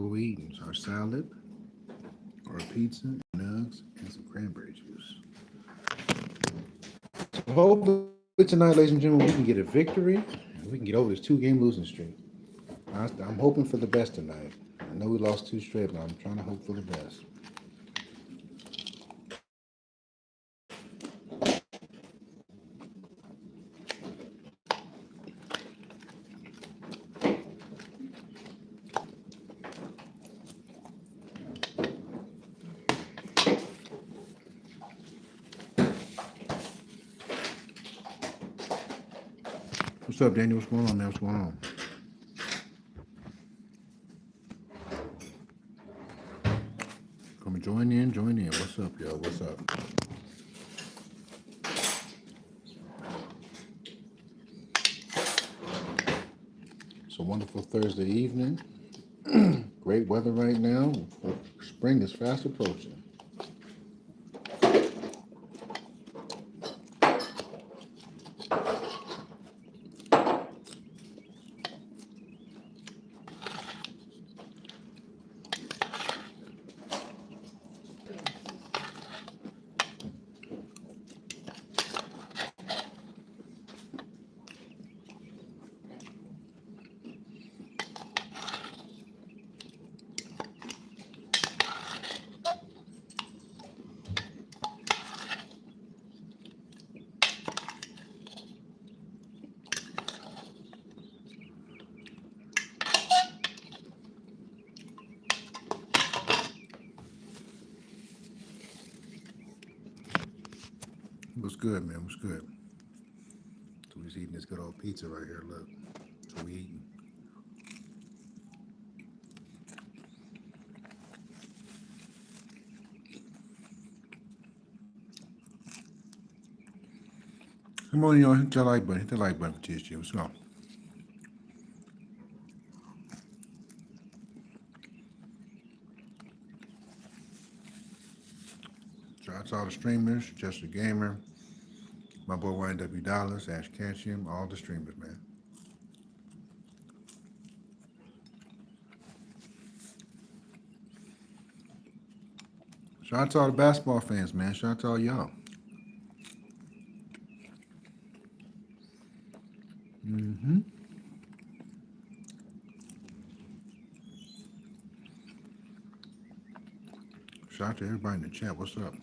we're eating our salad, our pizza, nugs, and some cranberry juice. So hopefully tonight, ladies and gentlemen, we can get a victory and we can get over this two-game losing streak. I'm hoping for the best tonight. I know we lost two straight, but I'm trying to hope for the best. What's up, Daniel? What's going on, man? What's going on? Come and join in, join in. What's up, yo? What's up? It's a wonderful Thursday evening. Great weather right now. Spring is fast approaching. What's good, man? What's good? So we're eating this good old pizza right here. Look, so we eating. Come on, y'all, hit that like button. Hit the like button for TSG. Let's go. Shout out to all the streamers, Just a Gamer, my boy YNW Dollars, Ash Ketchum, all the streamers, man. Shout out to all the basketball fans, man. Shout out to all y'all. Mm-hmm. Shout out to everybody in the chat. What's up?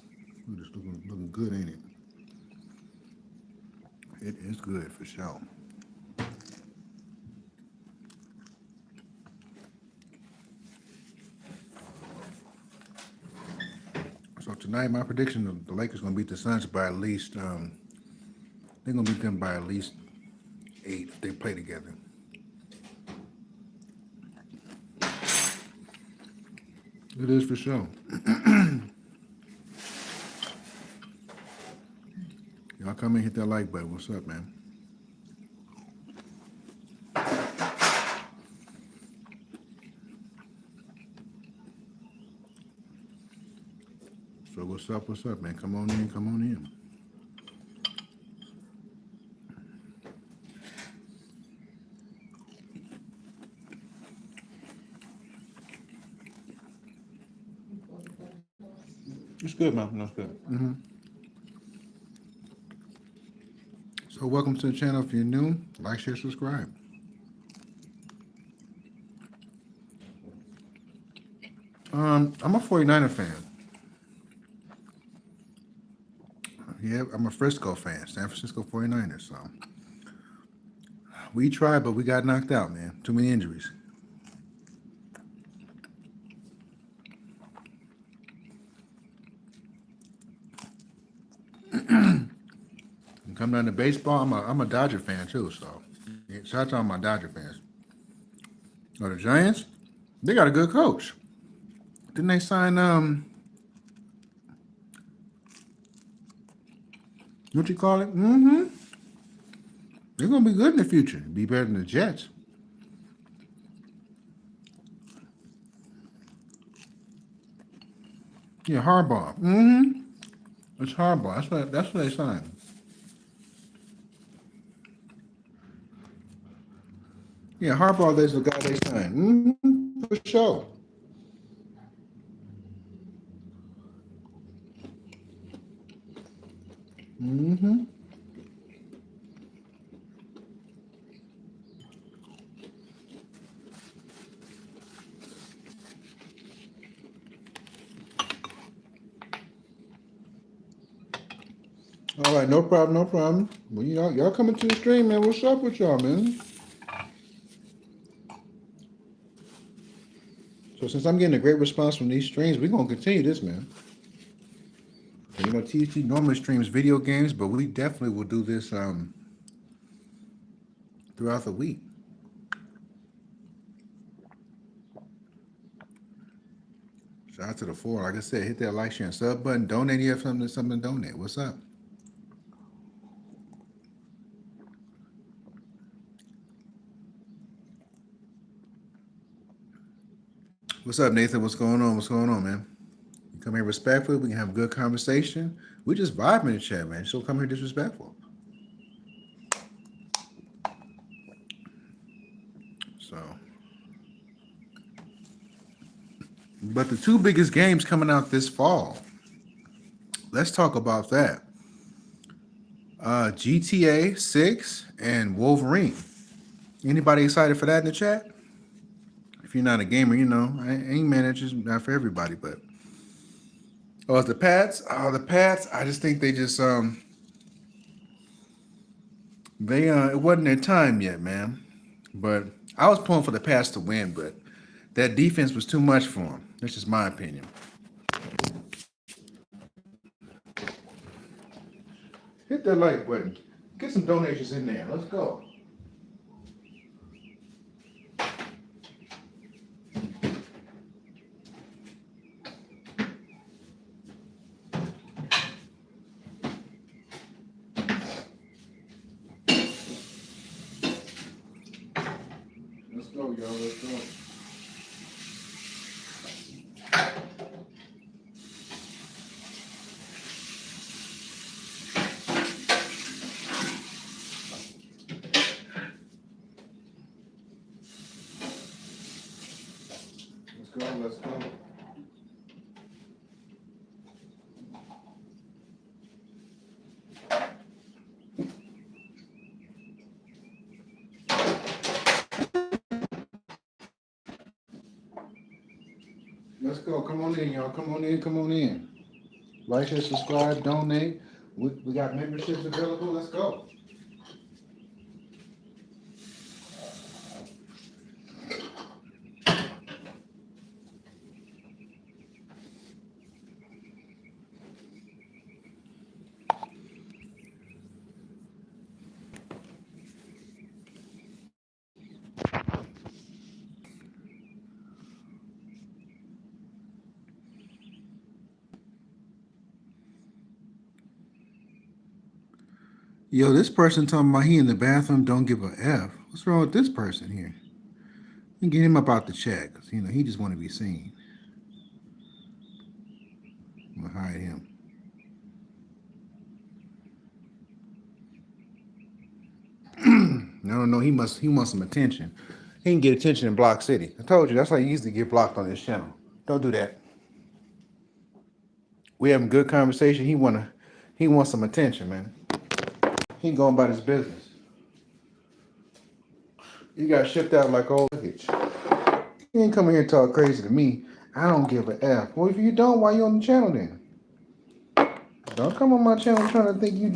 We're just looking good, ain't it? It is good for sure. So tonight, my prediction: the Lakers gonna beat the Suns by at least. They're gonna beat them by at least 8 if they play together. It is for sure. Y'all come and hit that like button. What's up, man? So what's up? What's up, man? Come on in. Come on in. It's good, man. That's good. Mm-hmm. So welcome to the channel. If you're new, like, share, subscribe. I'm a 49er fan. Yeah, I'm a Frisco fan, San Francisco 49ers. So we tried, but we got knocked out, man. Too many injuries. Come down to baseball, I'm a Dodger fan too. So yeah, shout out to all my Dodger fans. Oh, the Giants, they got a good coach. Didn't they sign what you call it? Mm-hmm. They're gonna be good in the future. Be better than the Jets. Yeah, Harbaugh. Mm-hmm. It's Harbaugh. That's what they signed. Yeah, Harbaugh is the guy they signed. Mm-hmm. For sure. Mm-hmm. All right, no problem, no problem. Well, y'all coming to the stream, man. What's up with y'all, man? So since I'm getting a great response from these streams, we're gonna continue this, man. You know, TT normally streams video games, but we definitely will do this throughout the week. Shout out to the four. Like I said, hit that like, share, and sub button. Donate if you have something to donate. What's up? What's up, Nathan? What's going on? What's going on, man? You come here respectfully. We can have a good conversation. We just vibe in the chat, man. So come here disrespectful. So, but the two biggest games coming out this fall. Let's talk about that. GTA 6 and Wolverine. Anybody excited for that in the chat? If you're not a gamer, you know, I ain't man, it's just not for everybody. But oh, the Pats. Oh, the Pats. I just think they just they it wasn't their time yet, man. But I was pulling for the Pats to win, but that defense was too much for them. That's just my opinion. Hit that like button. Get some donations in there. Let's go. Let's go, y'all. Let's go. Let's go. Let's go. Let's go. Come on in, y'all. Come on in. Come on in. Like, share, subscribe, donate. We got memberships available. Let's go. Yo, this person talking about he in the bathroom don't give a F. What's wrong with this person here? You get him up out the chat, cause you know he just want to be seen. I'm gonna hide him. I don't know. He wants some attention. He can get attention in Block City. I told you that's how you usually get blocked on this channel. Don't do that. We having good conversation. He wants some attention, man. He going about his business. You got shipped out like old luggage. You ain't coming here and talk crazy to me. I don't give a F. Well, if you don't, why you on the channel then? Don't come on my channel trying to think you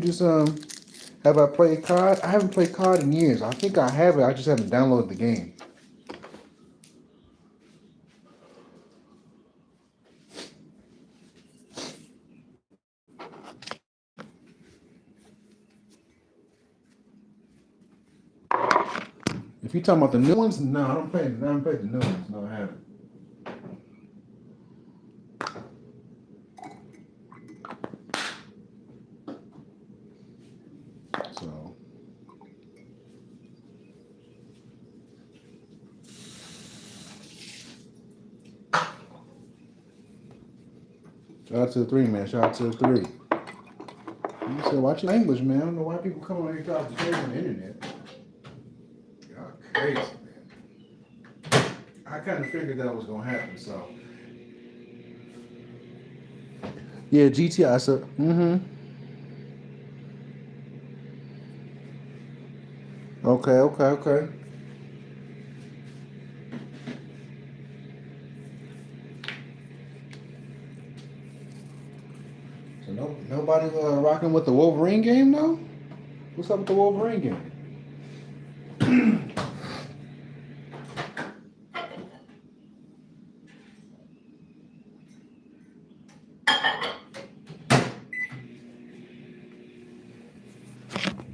just have I played COD? I haven't played COD in years. I think I have it. I just haven't downloaded the game. If you're talking about the new ones, no, I don't play. I haven't played the new ones. No, I haven't. So, shout out to the three, man. Shout out to the three. You said, watch your language, man. I don't know why people come on here talking crazy on the internet. Y'all crazy, man. I kind of figured that was gonna happen. So, yeah, GTI. So, Okay, okay, okay. So nobody rocking with the Wolverine game though? What's up with the Wolverine game?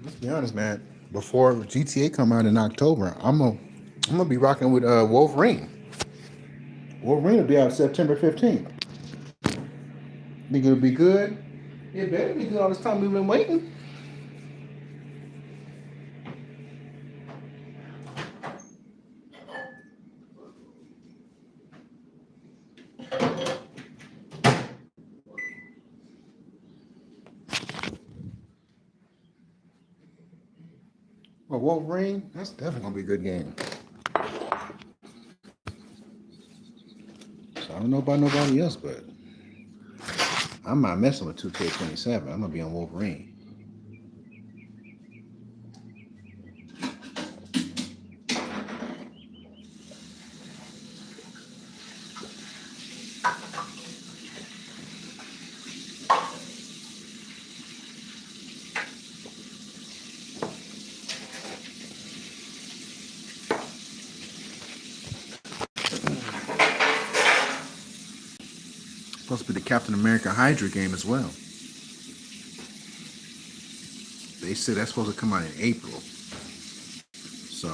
Let's be honest, man. Before GTA come out in October, I'm gonna be rocking with Wolverine. Wolverine will be out September 15th. Think it'll be good? It better be good all this time we've been waiting. Well, Wolverine, that's definitely gonna be a good game. So I don't know about nobody else, but I'm not messing with 2K27. I'm gonna be on Wolverine. Supposed to be the Captain America Hydra game as well. They said that's supposed to come out in April. So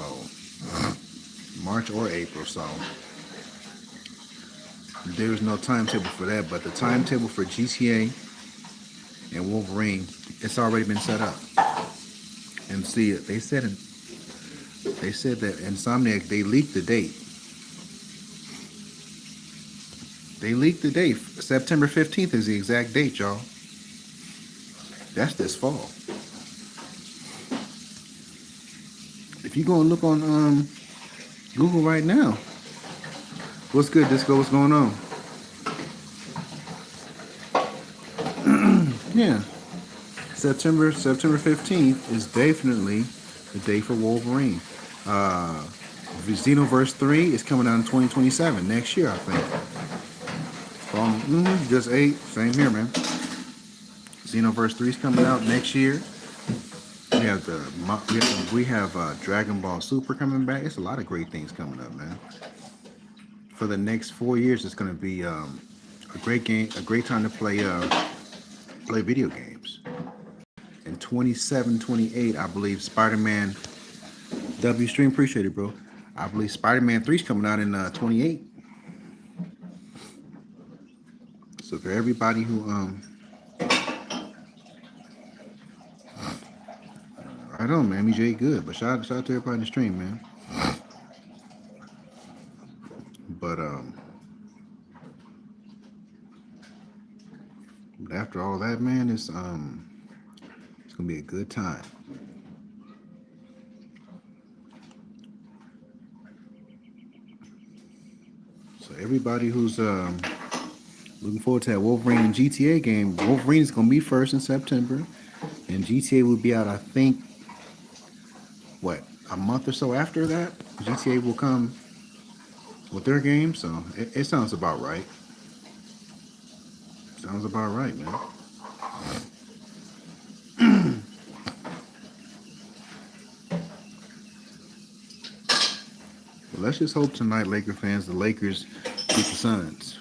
March or April. So there's no timetable for that, but the timetable for GTA and Wolverine, it's already been set up. And see, they said that Insomniac, they leaked the date. They leaked the date. September 15th is the exact date, y'all. That's this fall. If you go and look on Google right now, what's good, Disco? What's going on? Yeah, September 15th is definitely the day for Wolverine. Xenoverse 3 is coming out in 2027 next year, I think. Just 8, same here, man. Xenoverse 3 is coming out next year. We have Dragon Ball Super coming back. It's a lot of great things coming up, man. For the next 4 years, it's going to be a great time to play video games. In 27, 28, I believe Spider-Man. W Stream, appreciate it, bro. I believe Spider-Man 3 is coming out in 28. So for everybody who I don't know, man, MJ good, but shout out to everybody in the stream, man. But after all that, man, it's gonna be a good time. So everybody who's looking forward to that Wolverine and GTA game, Wolverine is gonna be first in September, and GTA will be out, I think, a month or so after that. GTA will come with their game, so it sounds about right. Sounds about right, man. Well, let's just hope tonight, Laker fans, the Lakers beat the Suns.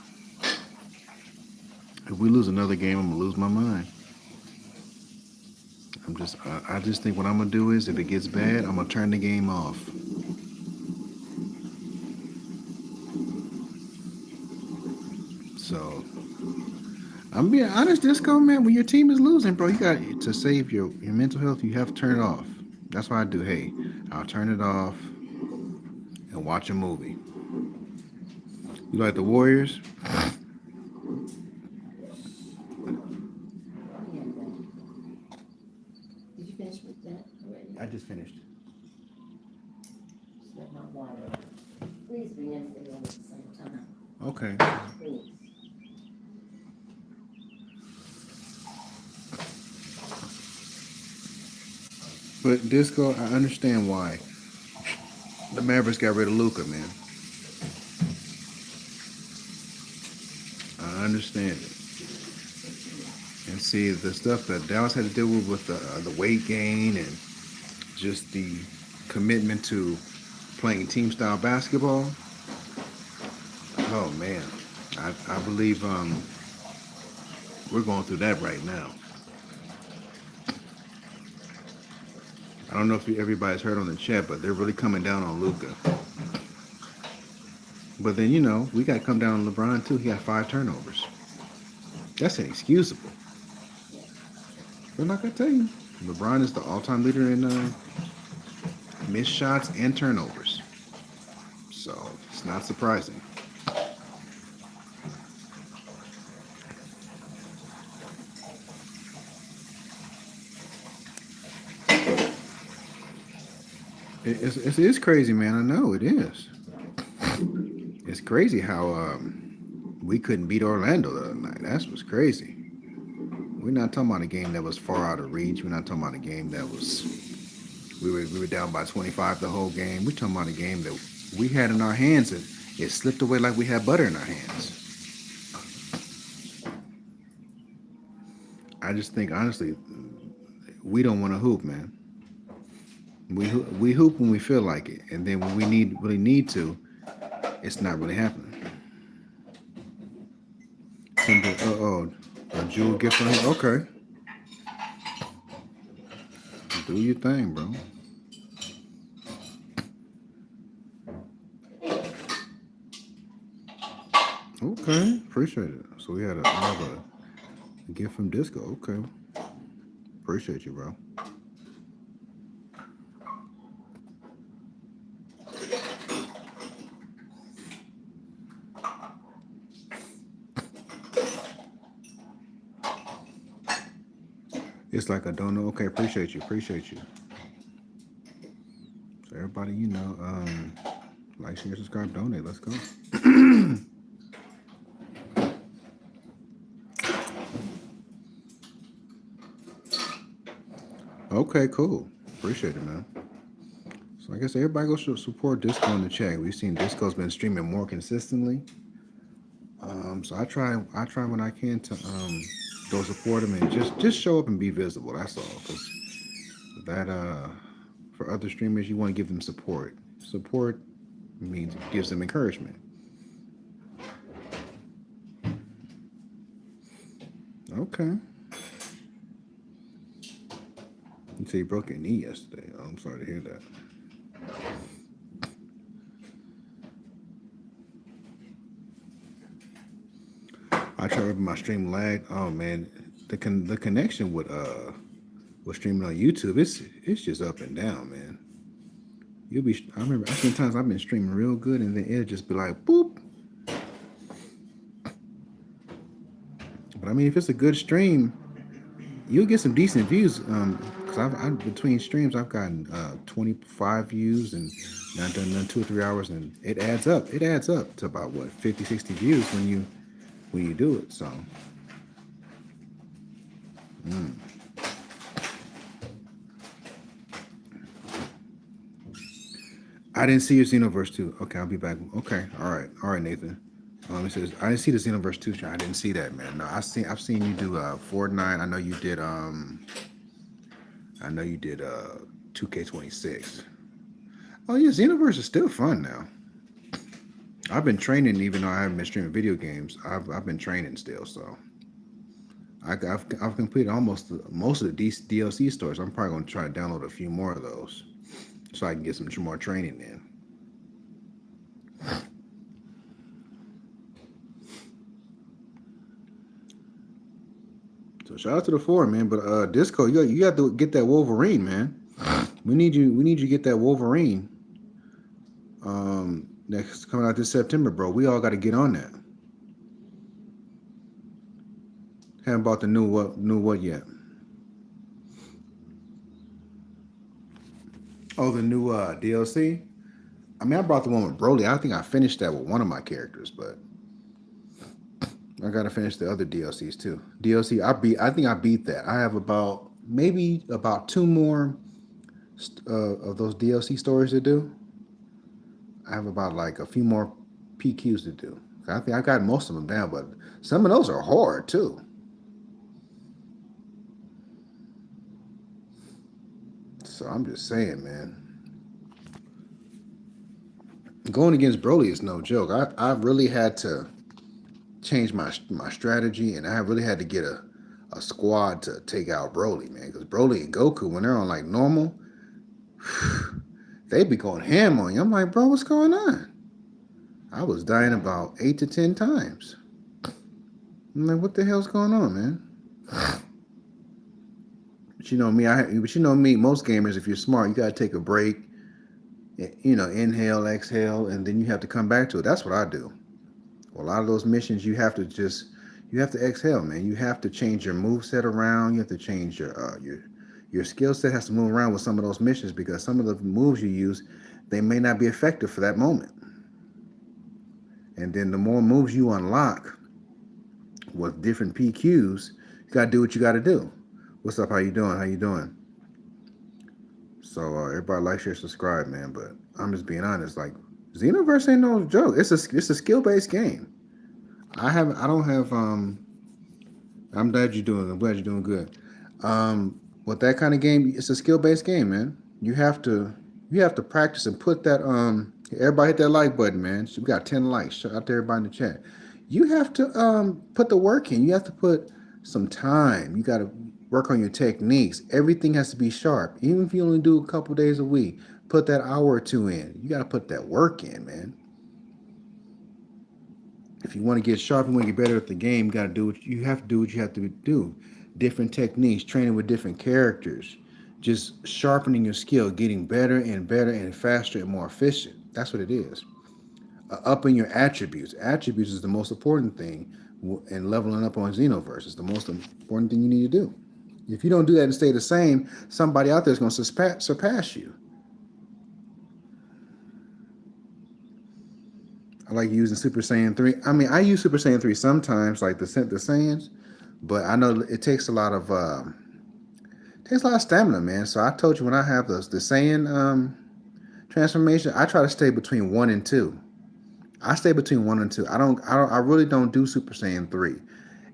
If we lose another game, I'm gonna lose my mind. I just think what I'm gonna do is, if it gets bad, I'm gonna turn the game off. So I'm being honest, Disco, man. When your team is losing, bro, you got to save your mental health. You have to turn it off. That's what I do. Hey, I'll turn it off and watch a movie. You like the Warriors? Did you finish with that already? I just finished. Let my water. Please bring everything on at the same time. Okay. Please. But Disco, I understand why the Mavericks got rid of Luca, man. I understand it. And see the stuff that Dallas had to deal with the weight gain and just the commitment to playing team style basketball. Oh man, I believe we're going through that right now. I don't know if everybody's heard on the chat, but they're really coming down on Luca. But then we got to come down on LeBron too. He got 5 turnovers. That's inexcusable. But like I tell you, LeBron is the all-time leader in missed shots and turnovers. So it's not surprising. It's crazy, man. I know it is. It's crazy how we couldn't beat Orlando the other night. That's what's crazy. We're not talking about a game that was far out of reach. We're not talking about a game that was we were down by 25 the whole game. We're talking about a game that we had in our hands and it slipped away like we had butter in our hands. I just think honestly, we don't want to hoop, man. We hoop when we feel like it, and then when we really need to, it's not really happening. A jewel gift from him. Okay, do your thing, bro. Okay, appreciate it. So we had another gift from Disco. Okay, appreciate you, bro. It's like I don't know. Okay, appreciate you. So everybody, like, share, subscribe, donate. Let's go. Okay, cool. Appreciate it, man. So I guess everybody go support Disco in the chat. We've seen Disco's been streaming more consistently. So I try when I can to go support him and just show up and be visible. That's all. Because that for other streamers, you want to give them support. Support means it gives them encouragement. Okay. You say you broke your knee yesterday. Oh, I'm sorry to hear that. I tried to my stream lag. Oh man, the connection with streaming on YouTube, it's just up and down, man. I remember I've seen times I've been streaming real good and then it'll just be like boop. But I mean, if it's a good stream, you'll get some decent views. Because I've between streams I've gotten 25 views and I've done 2 or 3 hours and it adds up. It adds up to about 50, 60 views when you do it. So. I didn't see your Xenoverse 2. Okay, I'll be back. Okay, all right, Nathan. It says I didn't see the Xenoverse 2. I didn't see that, man. No, I've seen you do Fortnite. I know you did 2K26. Oh yeah, Xenoverse is still fun now. I've been training even though I haven't been streaming video games. I've been training still, so I've completed most of the DLC stories. I'm probably gonna try to download a few more of those so I can get some more training in. So shout out to the 4, man. But Disco, you got to get that Wolverine, man. We need you to get that Wolverine. Next coming out this September, bro. We all got to get on that. Haven't bought the new what yet? Oh, the new DLC. I mean, I brought the one with Broly. I think I finished that with one of my characters, but I gotta finish the other DLCs too. I think I beat that. I have maybe about 2 more of those DLC stories to do. I have about like a few more PQs to do. I think I've got most of them down, but some of those are hard too. So I'm just saying, man, going against Broly is no joke. I really had to change my strategy, and I really had to get a squad to take out Broly, man. Because Broly and Goku, when they're on like normal, they be going ham on you. I'm like, bro, what's going on? I was dying about 8 to 10 times. I'm like, what the hell's going on, man? But you know me, most gamers, if you're smart, you gotta take a break, inhale, exhale, and then you have to come back to it. That's what I do. Well, a lot of those missions, you have to exhale, man. You have to change your move set around. You have to change your skill set has to move around with some of those missions because some of the moves you use, they may not be effective for that moment. And then the more moves you unlock with different PQs, you gotta do what you gotta do. What's up? How you doing? How you doing? So everybody like, share, subscribe, man. But I'm just being honest. Like Xenoverse ain't no joke. It's a skill based game. I don't have I'm glad you're doing. I'm glad you're doing good. With that kind of game, it's a skill based game, man. You have to practice and put that everybody hit that like button, man. So we got 10 likes. Shout out to everybody in the chat. You have to put the work in. You have to put some time. You got to work on your techniques. Everything has to be sharp. Even if you only do a couple days a week, put that hour or two in. You got to put that work in, man. If you want to get sharp, you want to get better at the game, you have to do what you have to do. Different techniques, training with different characters, just sharpening your skill, getting better and better and faster and more efficient. That's what it is. Upping your attributes. Attributes is the most important thing, and leveling up on Xenoverse is the most important thing you need to do. If you don't do that and stay the same, somebody out there is going to surpass you. I like using Super Saiyan 3. I mean, I use Super Saiyan 3 sometimes, like the Saiyans, but I know it takes a lot of stamina, man. So I told you when I have the Saiyan transformation, I try to stay between 1 and 2. I stay between 1 and 2. I really don't do Super Saiyan 3.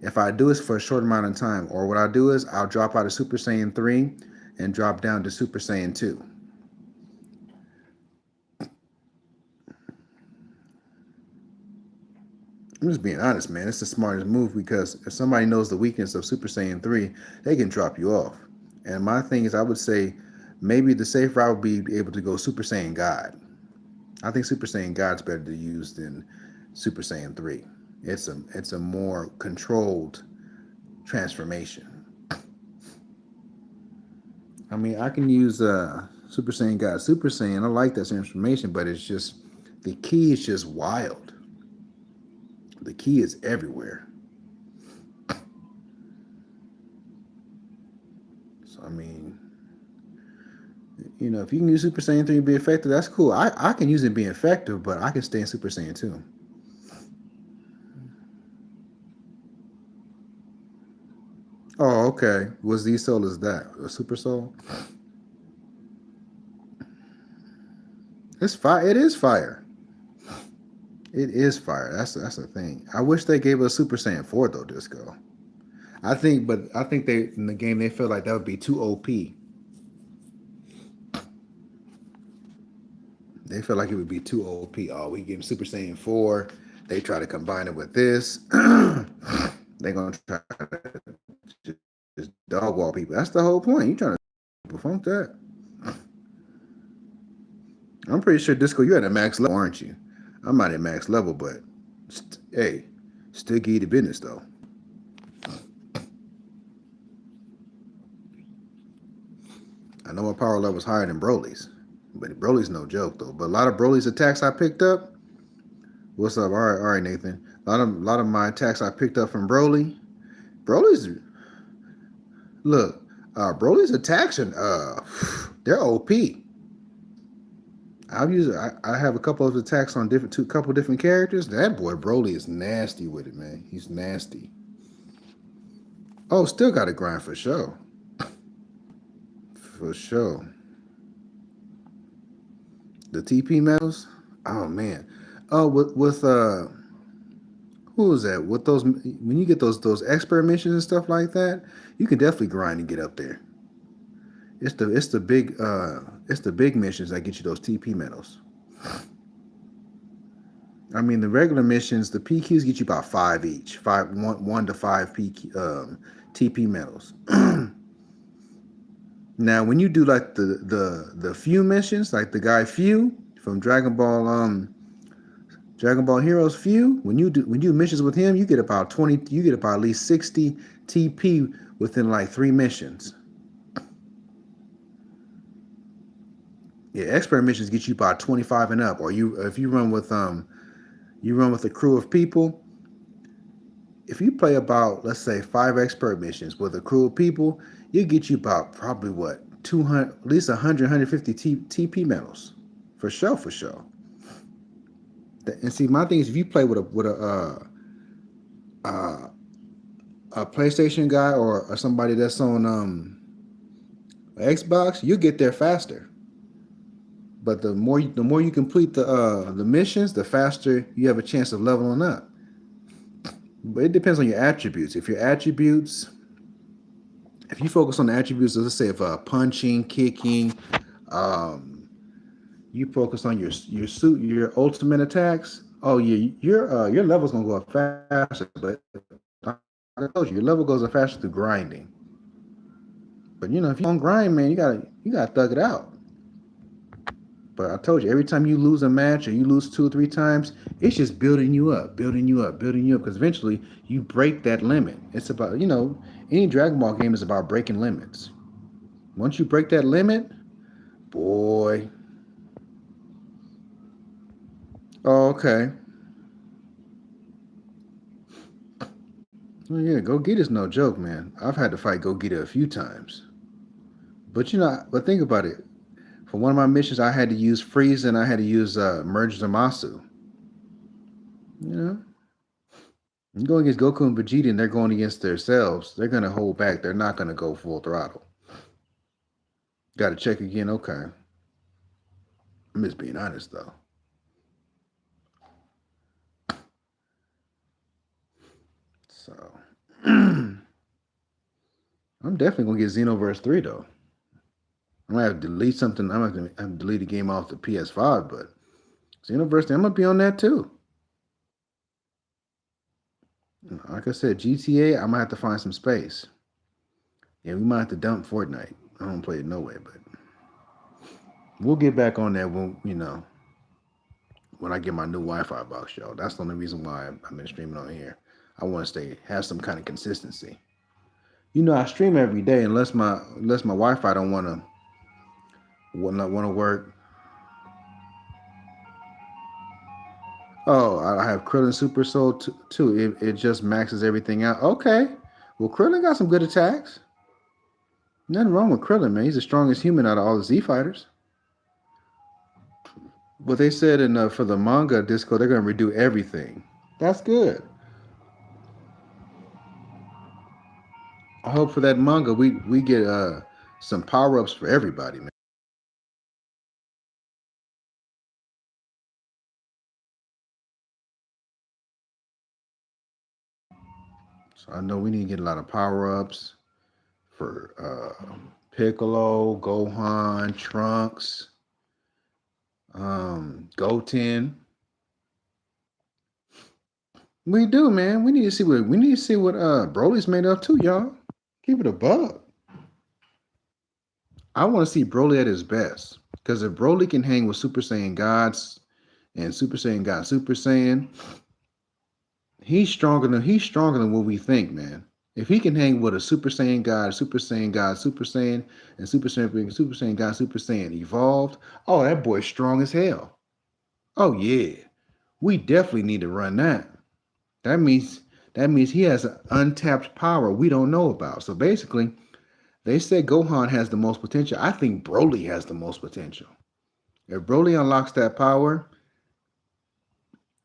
If I do, it's for a short amount of time. Or what I'll do is I'll drop out of Super Saiyan 3 and drop down to Super Saiyan 2. I'm just being honest, man. It's the smartest move because if somebody knows the weakness of Super Saiyan 3, they can drop you off. And my thing is, I would say maybe the safe route would be able to go Super Saiyan God. I think Super Saiyan God's better to use than Super Saiyan 3. It's a more controlled transformation. I mean, I can use Super Saiyan God, Super Saiyan. I like that transformation, but it's just the key is just wild. The key is everywhere. So I mean, if you can use Super Saiyan 3 and be effective, that's cool. I can use it being effective, but I can stay in Super Saiyan 2. Oh, okay. Was Z Soul is that a Super Soul? It's fire. It is fire. It is fire. That's the thing. I wish they gave us Super Saiyan 4 though, Disco. I think they in the game they felt like that would be too OP. They felt like it would be too OP. Oh, we give them Super Saiyan 4. They try to combine it with this. They're gonna try to just dog wall people. That's the whole point. You trying to funk that? I'm pretty sure Disco, you're at a max level, aren't you? I'm not at max level, but hey, still give you the business though. I know my power level is higher than Broly's, but Broly's no joke though. But a lot of Broly's attacks I picked up. What's up? All right, Nathan. A lot of my attacks I picked up from Broly. Broly's look, Broly's attacks and they're OP. I have a couple of attacks on couple different characters. That boy Broly is nasty with it, man. He's nasty. Oh, still got to grind for sure. For sure. The TP medals. Oh man. Oh, with who was that? With those when you get those expert missions and stuff like that, you can definitely grind and get up there. It's the big missions that get you those TP medals. I mean, the regular missions, the PQs get you about five each, one to five TP medals. Now, when you do like the few missions, like the guy Few from Dragon Ball Heroes Few, when you do missions with him, you get about 20, you get about at least 60 TP within like 3 missions. Yeah, expert missions get you about 25 and up, or if you run with a crew of people. If you play about, let's say, 5 expert missions with a crew of people, you get you about probably what 200, at least 100, 150 TP medals, for sure, for sure. And see, my thing is, if you play a PlayStation guy or somebody that's on Xbox, you get there faster. But the more you complete the missions, the faster you have a chance of leveling up. But it depends on your attributes. If you focus on the attributes, let's say of punching, kicking, um, you focus on your ultimate attacks. Oh yeah, your level's gonna go up faster. But like I told you, your level goes up faster through grinding. But you know, if you don't grind, man, you gotta thug it out. But I told you, every time you lose a match or you lose 2 or 3 times, it's just building you up, building you up, building you up. Because eventually you break that limit. It's about, any Dragon Ball game is about breaking limits. Once you break that limit, boy. Oh, okay. Well, yeah, Go Get is no joke, man. I've had to fight Go Get a few times. But think about it. For one of my missions, I had to use Frieza and I had to use Merge Zamasu. You know, you go against Goku and Vegeta, and they're going against themselves. They're gonna hold back. They're not gonna go full throttle. Got to check again. Okay, I'm just being honest though. So I'm definitely gonna get Xenoverse 3 though. I'm gonna have to delete something. I'm gonna have to delete a game off the PS5, but Xenoverse 3, I'm gonna be on that too. Like I said, GTA, I'm gonna have to find some space. Yeah, we might have to dump Fortnite. I don't play it no way, but we'll get back on that when I get my new Wi-Fi box, y'all. That's the only reason why I've been streaming on here. I want to have some kind of consistency. I stream every day unless my Wi-Fi don't want to work. Oh, I have Krillin Super Soul too. It just maxes everything out. Okay, well Krillin got some good attacks. Nothing wrong with Krillin, man. He's the strongest human out of all the Z fighters. But they said for the manga disco, they're gonna redo everything. That's good. I hope for that manga we get some power ups for everybody, man. So I know we need to get a lot of power ups for Piccolo, Gohan, Trunks, Goten. We do, man. We need to see what Broly's made of too, y'all. Keep it a buck. I want to see Broly at his best. Because if Broly can hang with Super Saiyan gods and Super Saiyan God Super Saiyan, he's stronger than what we think, man. If he can hang with a Super Saiyan God, Super Saiyan God, Super Saiyan, and Super Saiyan God, Super Saiyan evolved, oh, that boy's strong as hell. Oh yeah. We definitely need to run that. That means that means he has an untapped power we don't know about. So basically, they said Gohan has the most potential. I think Broly has the most potential. If Broly unlocks that power,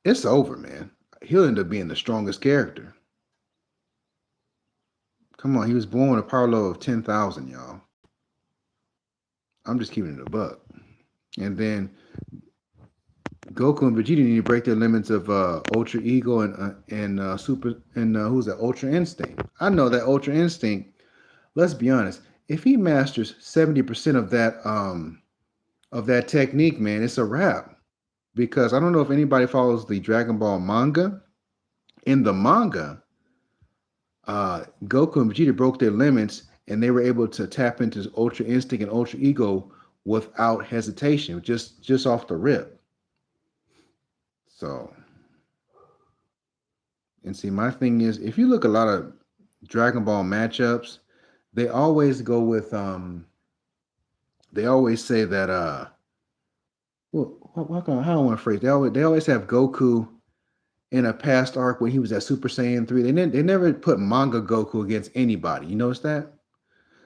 it's over, man. He'll end up being the strongest character. Come on, he was born with a power level of 10,000, y'all. I'm just keeping it a buck. And then Goku and Vegeta need to break their limits of Ultra Ego and Super and who's that Ultra Instinct. I know that Ultra Instinct. Let's be honest. If he masters 70% of that technique, man, it's a wrap. Because I don't know if anybody follows the Dragon Ball manga. In the manga, Goku and Vegeta broke their limits, and they were able to tap into Ultra Instinct and Ultra Ego without hesitation, just off the rip. So, and see, my thing is, if you look at a lot of Dragon Ball matchups, they always go with they always say that well, how I want to phrase, they always have Goku in a past arc when he was at Super Saiyan 3. They never put manga Goku against anybody. You notice that?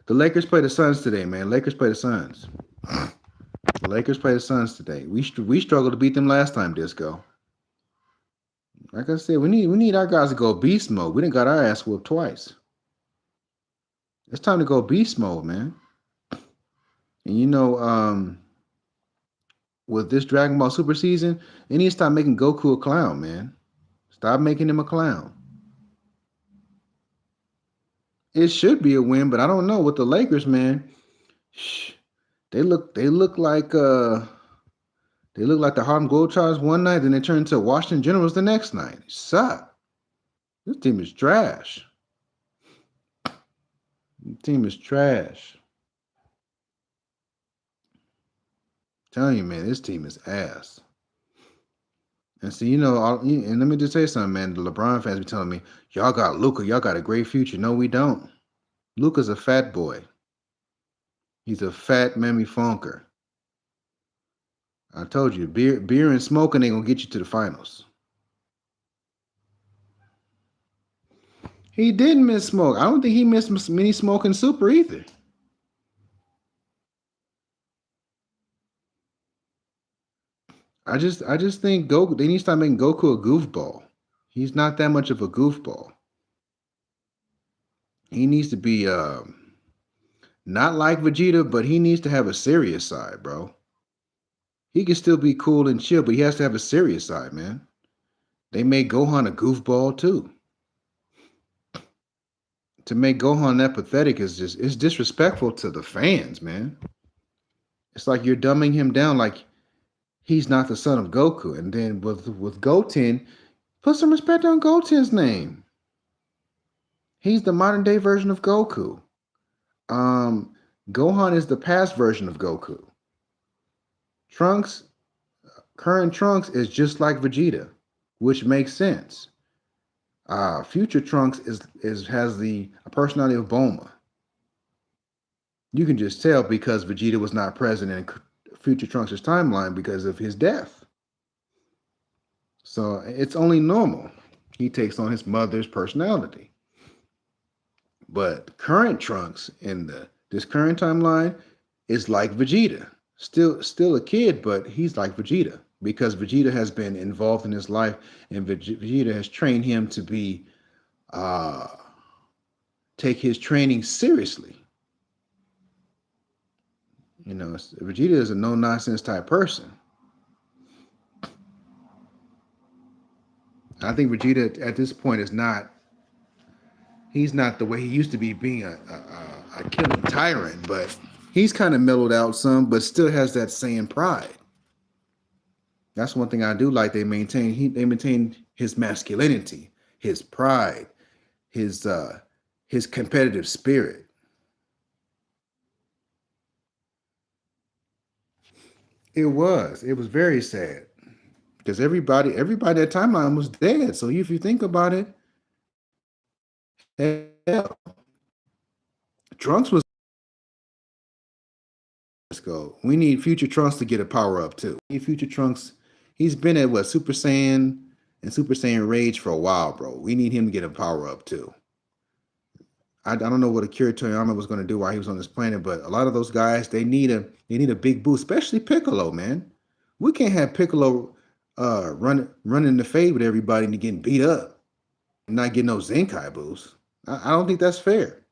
The Lakers play the Suns today, man. Lakers play the Suns. The Lakers play the Suns today. We struggled to beat them last time, Disco. Like I said, we need our guys to go beast mode. We didn't got our ass whooped twice. It's time to go beast mode, man. And with this Dragon Ball Super season, they need to stop making Goku a clown, man. Stop making him a clown. It should be a win, but I don't know with the Lakers, man. They look like the Harlem Globetrotters one night, then they turn into Washington Generals the next night. They suck. This team is trash. The team is trash. I'm telling you, man, this team is ass. And see, and let me just say something, man. The LeBron fans be telling me, y'all got Luka, y'all got a great future. No, we don't. Luka's a fat boy. He's a fat mammy funker. I told you, beer and smoking ain't gonna get you to the finals. He didn't miss smoke. I don't think he missed many smoking super either. I just think Goku. They need to start making Goku a goofball. He's not that much of a goofball. He needs to be not like Vegeta, but he needs to have a serious side, bro. He can still be cool and chill, but he has to have a serious side, man. They made Gohan a goofball too. To make Gohan that pathetic is it's disrespectful to the fans, man. It's like you're dumbing him down like he's not the son of Goku. And then with Goten, put some respect on Goten's name. He's the modern day version of Goku. Gohan is the past version of Goku. Current Trunks is just like Vegeta, which makes sense. Future Trunks has the personality of Bulma. You can just tell because Vegeta was not present in Future Trunks' timeline because of his death. So it's only normal. He takes on his mother's personality. But current Trunks in this current timeline is like Vegeta. Still a kid, but he's like Vegeta because Vegeta has been involved in his life and Vegeta has trained him to be take his training seriously. Vegeta is a no-nonsense type person. I think Vegeta at this point he's not the way he used to be being a killing tyrant, but he's kind of mellowed out some, but still has that Saiyan pride. That's one thing I do like. They maintain his masculinity, his pride, his competitive spirit. It was very sad because everybody that timeline was dead. So if you think about it, hell, Trunks was. Let's go. We need Future Trunks to get a power up too. We need Future Trunks. He's been at Super Saiyan and Super Saiyan Rage for a while, bro. We need him to get a power up too. I don't know what Akira Toriyama was going to do while he was on this planet, but a lot of those guys they need a big boost, especially Piccolo, man. We can't have Piccolo running the fade with everybody and getting beat up and not getting no Zenkai boost. I don't think that's fair.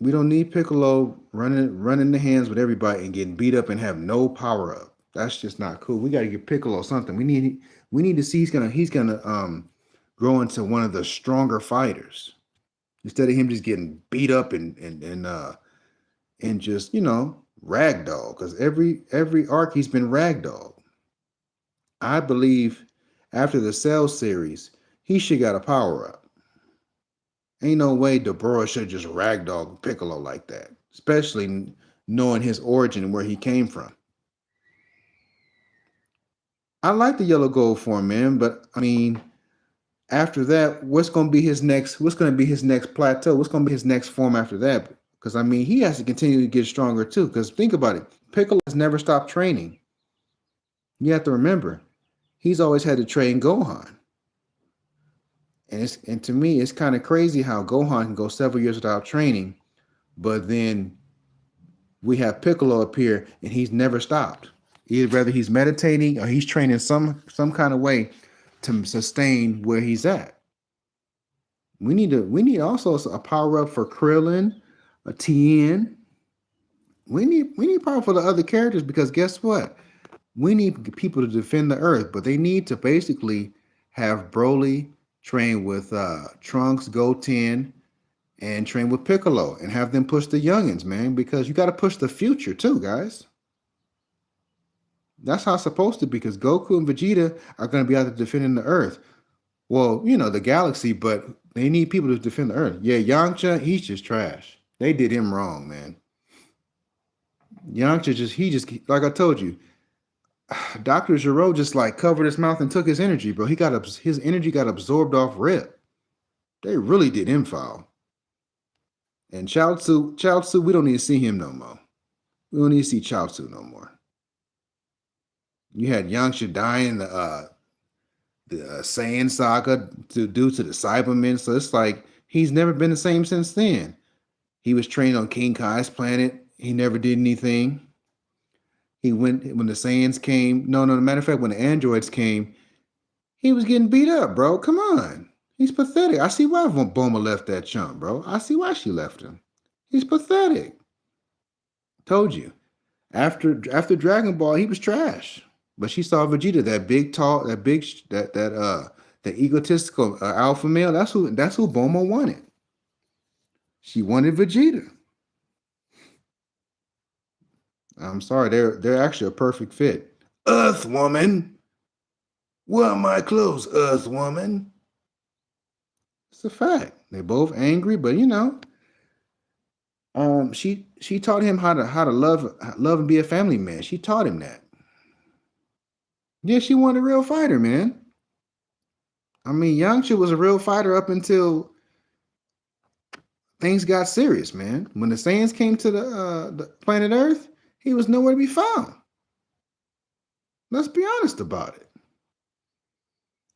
We don't need Piccolo running the hands with everybody and getting beat up and have no power up. That's just not cool. We got to give Piccolo something. We need to see he's gonna grow into one of the stronger fighters instead of him just getting beat up and just ragdoll. Because every arc he's been ragdoll. I believe after the Cell series he should got a power up. Ain't no way Deborah should just ragdoll Piccolo like that, especially knowing his origin and where he came from. I like the yellow gold form, man, but I mean, after that, what's going to be his next? What's going to be his next plateau? What's going to be his next form after that? Because I mean, he has to continue to get stronger too. Because think about it, Piccolo has never stopped training. You have to remember, he's always had to train Gohan, and to me, it's kind of crazy how Gohan can go several years without training, but then we have Piccolo up here and he's never stopped. Either whether he's meditating or he's training some kind of way to sustain where he's at. We need also a power up for Krillin, a Tien. We need power for the other characters because guess what? We need people to defend the Earth, but they need to basically have Broly train with Trunks, Goten, and train with Piccolo and have them push the youngins, man, because you got to push the future too, guys. That's how it's supposed to be because Goku and Vegeta are going to be out there defending the Earth. Well, the galaxy, but they need people to defend the Earth. Yeah, Yamcha, he's just trash. They did him wrong, man. Yamcha he just like I told you, Dr. Gero just like covered his mouth and took his energy, bro. His energy got absorbed off rip. They really did him foul. And Chaozu, we don't need to see him no more. We don't need to see Chaozu no more. You had Yamcha dying the Saiyan saga due to the Cybermen, so it's like he's never been the same since then. He was trained on King Kai's planet. He never did anything. He went when the Saiyans came. No, matter of fact, when the androids came, he was getting beat up, bro. Come on. He's pathetic. I see why Bulma left that chump, bro. I see why she left him. He's pathetic. Told you. After Dragon Ball, he was trash. But she saw Vegeta, that big, tall, that egotistical alpha male. That's who Bulma wanted. She wanted Vegeta. I'm sorry, they're actually a perfect fit. Earth woman, where are my clothes, Earth woman? It's a fact. They're both angry, but she taught him how to love and be a family man. She taught him that. Yeah, she wanted a real fighter, man. I mean, Yamcha was a real fighter up until things got serious, man. When the Saiyans came to the planet Earth, he was nowhere to be found. Let's be honest about it.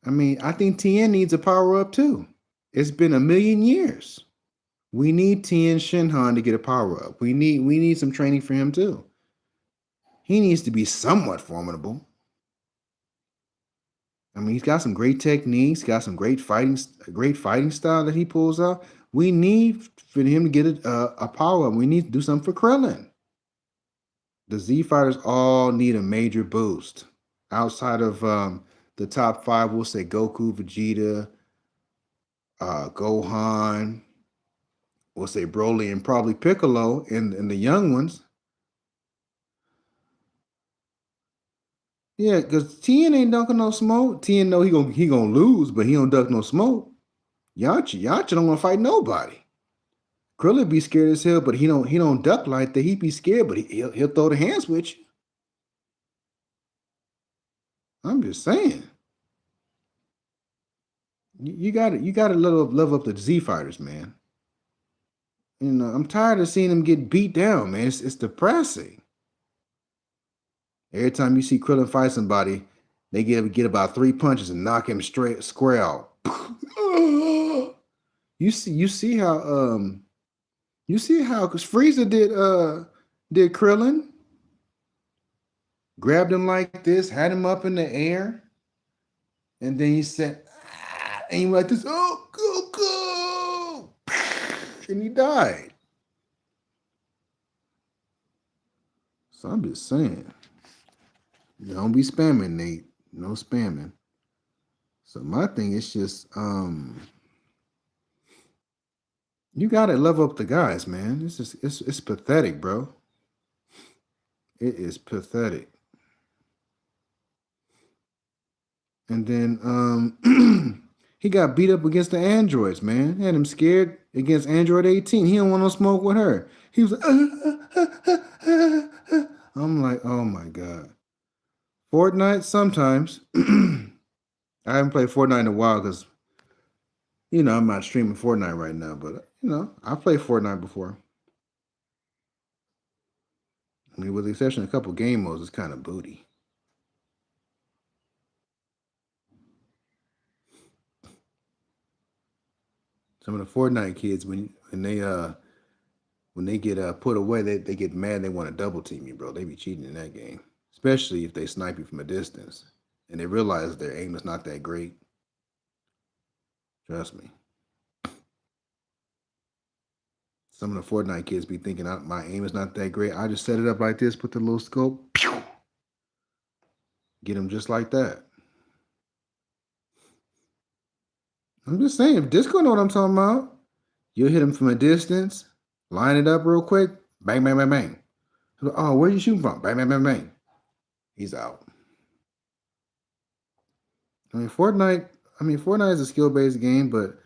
I mean, I think Tien needs a power up too. It's been a million years. We need Tien Shinhan to get a power up. We need some training for him too. He needs to be somewhat formidable. I mean, he's got some great techniques, got some great fighting style that he pulls out. We need for him to get a power up. We need to do something for Krillin. The Z fighters all need a major boost. Outside of the top five, we'll say Goku, Vegeta, Gohan. We'll say Broly and probably Piccolo and the young ones. Yeah, because Tien ain't dunking no smoke. Tien know he gonna lose, but he don't duck no smoke. Yamcha don't want to fight nobody. Krillin be scared as hell, but he don't duck like that. He be scared, but he'll throw the hands with you. I'm just saying. You gotta level up the Z fighters, man. I'm tired of seeing them get beat down, man. It's depressing. Every time you see Krillin fight somebody, they get about 3 punches and knock him square out. you see how because Frieza did Krillin, grabbed him like this, had him up in the air, and then he said, and he went like this, oh, Goku, and he died. So I'm just saying, don't be spamming, Nate. No spamming. So my thing is just, you gotta level up the guys, man. It's pathetic, bro. It is pathetic. And then he got beat up against the androids, man. Had him scared against Android 18. He don't want no smoke with her. He was like, I'm like, oh my God. Fortnite sometimes. I haven't played Fortnite in a while because I'm not streaming Fortnite right now, but I played Fortnite before. I mean, with the exception of a couple game modes, it's kind of booty. Some of the Fortnite kids, when they get put away, they get mad. They want to double team you, bro. They be cheating in that game, especially if they snipe you from a distance and they realize their aim is not that great. Trust me. Some of the Fortnite kids be thinking my aim is not that great. I just set it up like this, put the little scope, pew, get them just like that. I'm just saying, if Disco know what I'm talking about, you'll hit him from a distance, line it up real quick, bang, bang, bang, bang. Oh, where you shooting from? Bang, bang, bang, bang. He's out. Fortnite is a skill-based game, but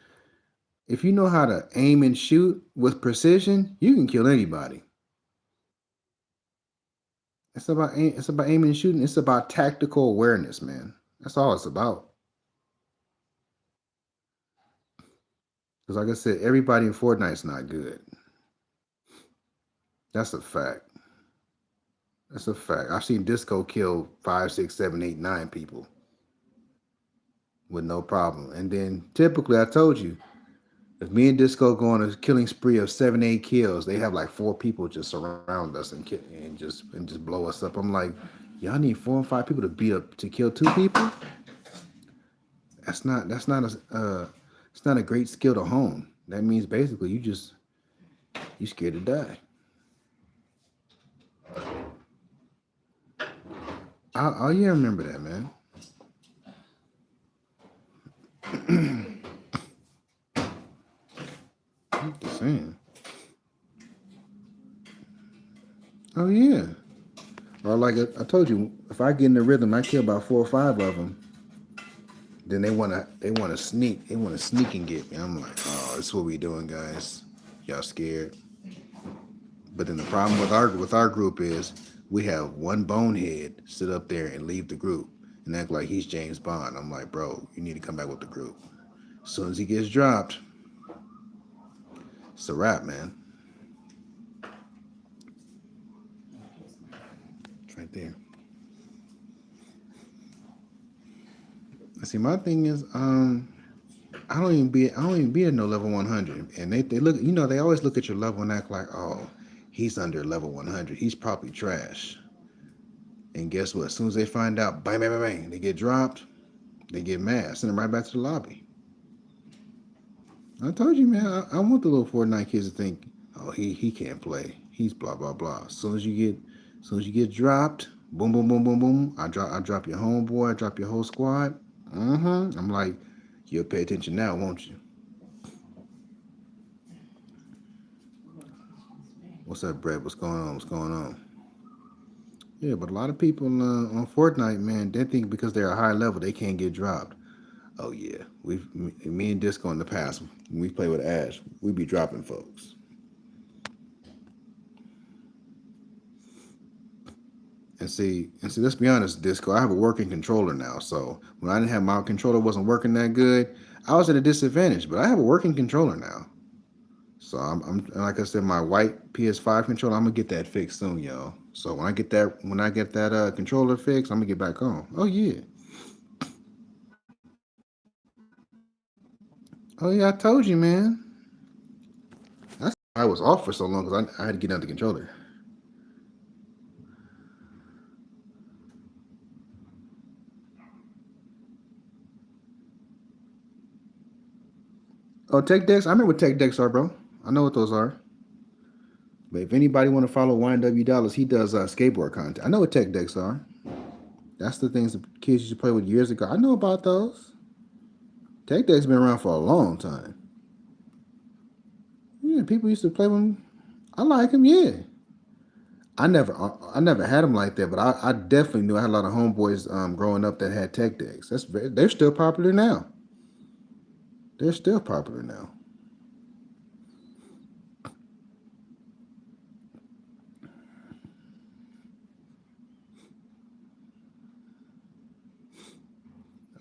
if you know how to aim and shoot with precision, you can kill anybody. It's about aiming and shooting. It's about tactical awareness, man. That's all it's about. Because like I said, everybody in Fortnite's not good. That's a fact. That's a fact. I've seen Disco kill 5, 6, 7, 8, 9 people with no problem. And then typically, I told you, if me and Disco go on a killing spree of 7, 8 kills, they have like 4 people just surround us and just blow us up. I'm like, y'all need 4 or 5 people to kill 2 people. It's not a great skill to hone. That means basically you scared to die. Oh yeah, remember that, man. I'm just saying. Oh yeah. Or like I told you, if I get in the rhythm, I kill about 4 or 5 of them. Then they wanna sneak. They wanna sneak and get me. I'm like, oh, this is what we doing, guys. Y'all scared. But then the problem with our group is we have one bonehead sit up there and leave the group and act like he's James Bond. I'm like, bro, you need to come back with the group. As soon as he gets dropped, it's a wrap, man. It's right there. See, my thing is, I don't even be at no level 100, and they look, they always look at your level and act like, oh, he's under level 100, he's probably trash. And guess what? As soon as they find out, bang, bang, bang, bang, they get dropped, they get mad, send them right back to the lobby. I told you, man, I want the little Fortnite kids to think, oh, he can't play, he's blah blah blah. As soon as you get dropped, boom, boom, boom, boom, boom, I drop your homeboy, I drop your whole squad. I'm like, you'll pay attention now, won't you? What's up, Brett? What's going on? What's going on? Yeah, but a lot of people on Fortnite, man, they think because they're a high level, they can't get dropped. Oh yeah, me and Disco in the past, when we play with Ash, we be dropping folks. And see, let's be honest, Disco, I have a working controller now. So when I didn't have my controller wasn't working that good, I was at a disadvantage. But I have a working controller now. So I'm like I said, my white PS5 controller, I'm gonna get that fixed soon, y'all. So when I get that controller fixed, I'm gonna get back on. Oh yeah. Oh yeah, I told you, man. That's why I was off for so long because I had to get out the controller. Oh, tech decks. I remember what tech decks are, bro. I know what those are. But if anybody want to follow YNW Dollars, he does skateboard content. I know what tech decks are. That's the things the kids used to play with years ago. I know about those. Tech decks been around for a long time. Yeah, people used to play them. I like them. Yeah. I never had them like that, but I definitely knew I had a lot of homeboys growing up that had tech decks. They're still popular now. They're still popular now.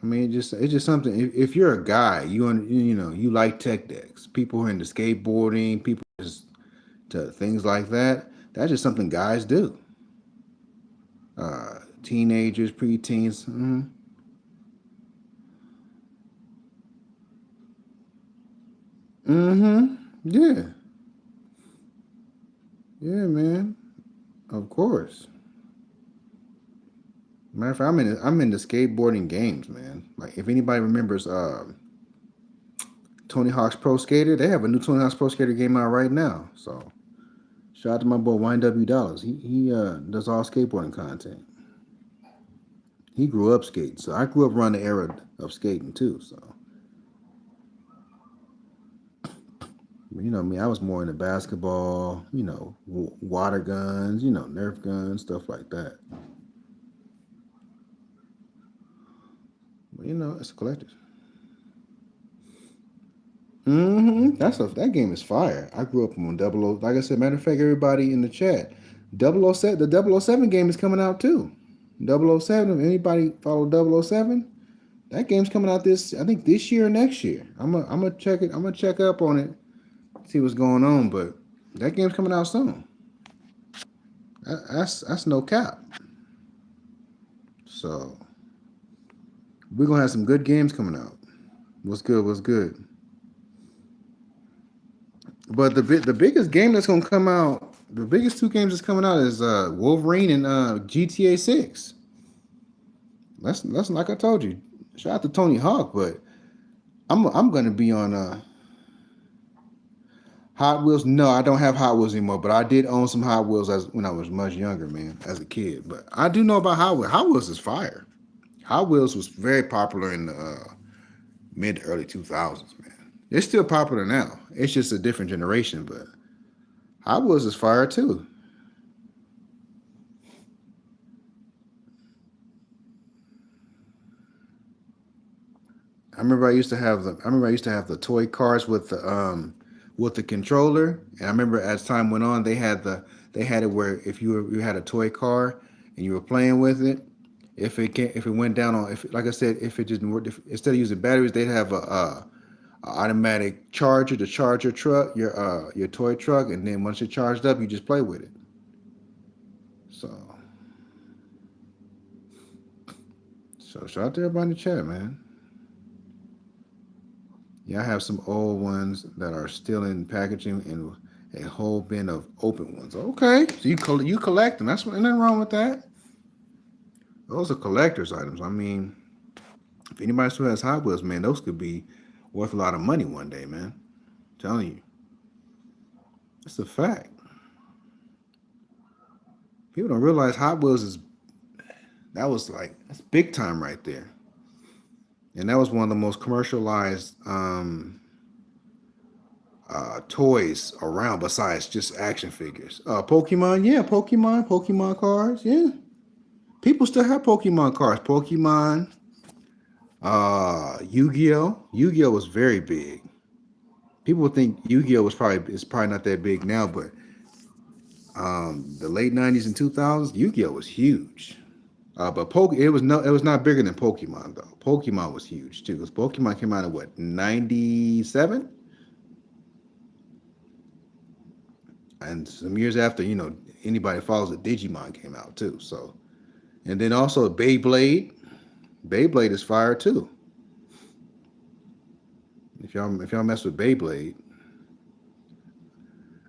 I mean, it's just something. If you're a guy, you like tech decks. People who are into skateboarding, people just to things like that. That's just something guys do. Teenagers, preteens. Yeah, yeah, man. Of course. Matter of fact, I'm into skateboarding games, man. Like if anybody remembers Tony Hawk's Pro Skater, they have a new Tony Hawk's Pro Skater game out right now. So shout out to my boy YNW Dollars. He does all skateboarding content. He grew up skating, so I grew up around the era of skating too. So you know me, I was more into basketball, water guns, Nerf guns, stuff like that. But it's a collector's. That game is fire. I grew up on Double O. Like I said, matter of fact, everybody in the chat, 007, the 007 game is coming out too. 007. If anybody follow 007, that game's coming out I think this year or next year. I'm gonna check it. I'm gonna check up on it, see what's going on. But that game's coming out soon. That's no cap. So we're gonna have some good games coming out. What's good? What's good? But the biggest game that's gonna come out, the biggest two games that's coming out is Wolverine and GTA 6. That's like I told you. Shout out to Tony Hawk, but I'm gonna be on Hot Wheels. No, I don't have Hot Wheels anymore, but I did own some Hot Wheels when I was much younger, man, as a kid. But I do know about Hot Wheels. Hot Wheels is fire. Hot Wheels was very popular in the mid to early 2000s, man. It's still popular now. It's just a different generation, but Hot Wheels is fire too. I remember I used to have the toy cars with the controller, and I remember as time went on, they had it where if you had a toy car and you were playing with it, if it went down on if like I said, if it didn't work, instead of using batteries, they'd have a automatic charger to charge your toy truck, and then once it charged up, you just play with it. So shout out to everybody in the chat, man. Yeah, I have some old ones that are still in packaging and a whole bin of open ones. Okay, so you collect them. That's nothing wrong with that. Those are collector's items. I mean, if anybody still has Hot Wheels, man, those could be worth a lot of money one day, man. I'm telling you, it's a fact. People don't realize Hot Wheels that's big time right there, and that was one of the most commercialized toys around besides just action figures. Pokemon, yeah, Pokemon cards, yeah. People still have Pokemon cards. Pokemon, Yu-Gi-Oh. Yu-Gi-Oh was very big. People would think Yu-Gi-Oh is probably not that big now, but the late 90s and 2000s, Yu-Gi-Oh was huge. But it was not bigger than Pokemon though. Pokemon was huge too, because Pokemon came out in what 97, and some years after, anybody follows it, Digimon came out too. So, and then also Beyblade. Beyblade is fire too. If y'all mess with Beyblade,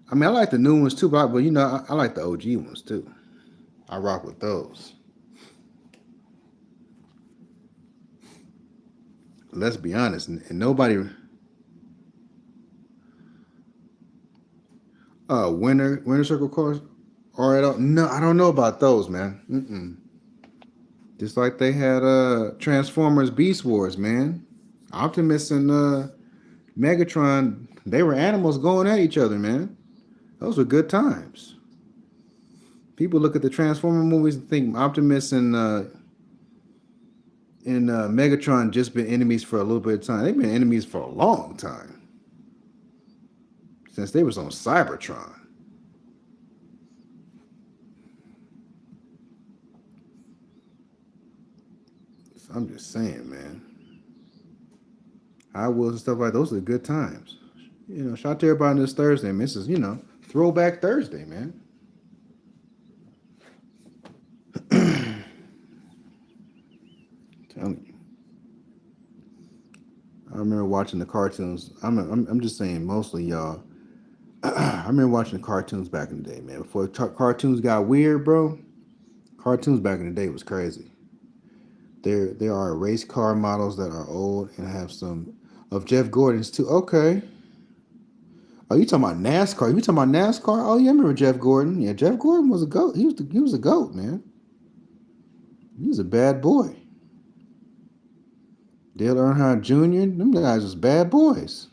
I mean I like the new ones too, but I like the OG ones too. I rock with those. Let's be honest, and nobody. Winter Circle cars. Or at all? No, I don't know about those, man. Mm-mm. Just like they had Transformers Beast Wars, man. Optimus and Megatron, they were animals going at each other, man. Those were good times. People look at the Transformer movies and think Optimus and Megatron just been enemies for a little bit of time. They've been enemies for a long time. Since they was on Cybertron. So I'm just saying, man. I was and stuff like those are good times. Shout out to everybody this Thursday, man. This is, Throwback Thursday, man. Telling you. I remember watching the cartoons. I'm just saying, mostly y'all. I remember watching the cartoons back in the day, man. Before cartoons got weird, bro. Cartoons back in the day was crazy. There are race car models that are old and have some of Jeff Gordon's too. Okay. Oh, you talking about NASCAR? You talking about NASCAR? Oh yeah, I remember Jeff Gordon. Yeah, Jeff Gordon was a goat. He was a goat, man. He was a bad boy. Dale Earnhardt Jr. Them guys was bad boys.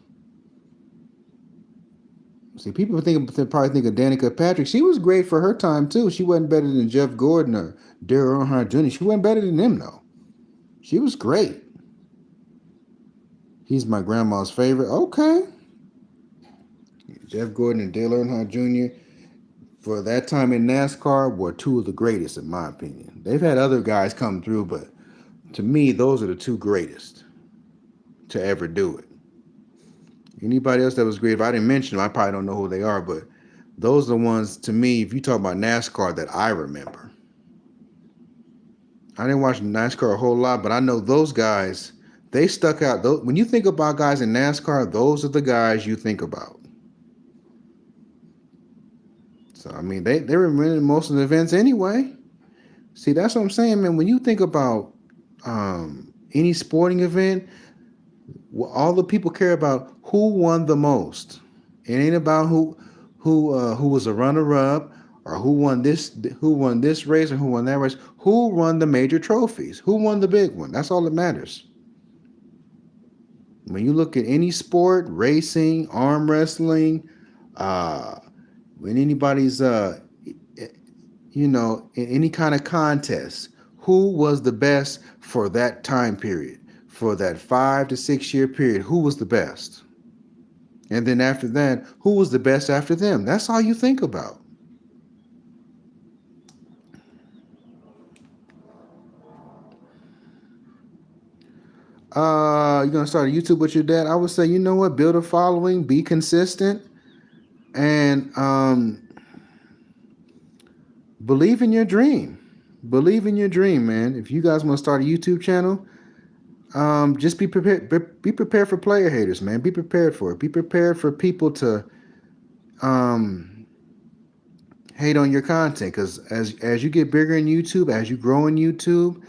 See, people probably think of Danica Patrick. She was great for her time too. She wasn't better than Jeff Gordon or Dale Earnhardt Jr. She wasn't better than them though. She was great. He's my grandma's favorite. Okay. Jeff Gordon and Dale Earnhardt Jr. for that time in NASCAR were two of the greatest in my opinion. They've had other guys come through, but to me, those are the two greatest to ever do it. Anybody else that was great, if I didn't mention them, I probably don't know who they are, but those are the ones, to me, if you talk about NASCAR, that I remember. I didn't watch NASCAR a whole lot, but I know those guys, they stuck out. When you think about guys in NASCAR, those are the guys you think about. So, I mean, they were winning most of the events anyway. See, that's what I'm saying, man. When you think about any sporting event, all the people care about who won the most. It ain't about who was a runner-up or who won this race or who won that race. Who won the major trophies? Who won the big one? That's all that matters. When you look at any sport, racing, arm wrestling, when anybody's in any kind of contest, who was the best for that time period? For that 5 to 6 year period, who was the best? And then after that, who was the best after them? That's all you think about. You're gonna start a YouTube with your dad? I would say, you know what? Build a following, be consistent, and believe in your dream. Believe in your dream, man. If you guys want to start a YouTube channel, just be prepared. Be prepared for player haters, man. Be prepared for it. Be prepared for people to hate on your content, because as you get bigger in YouTube, as you grow in YouTube,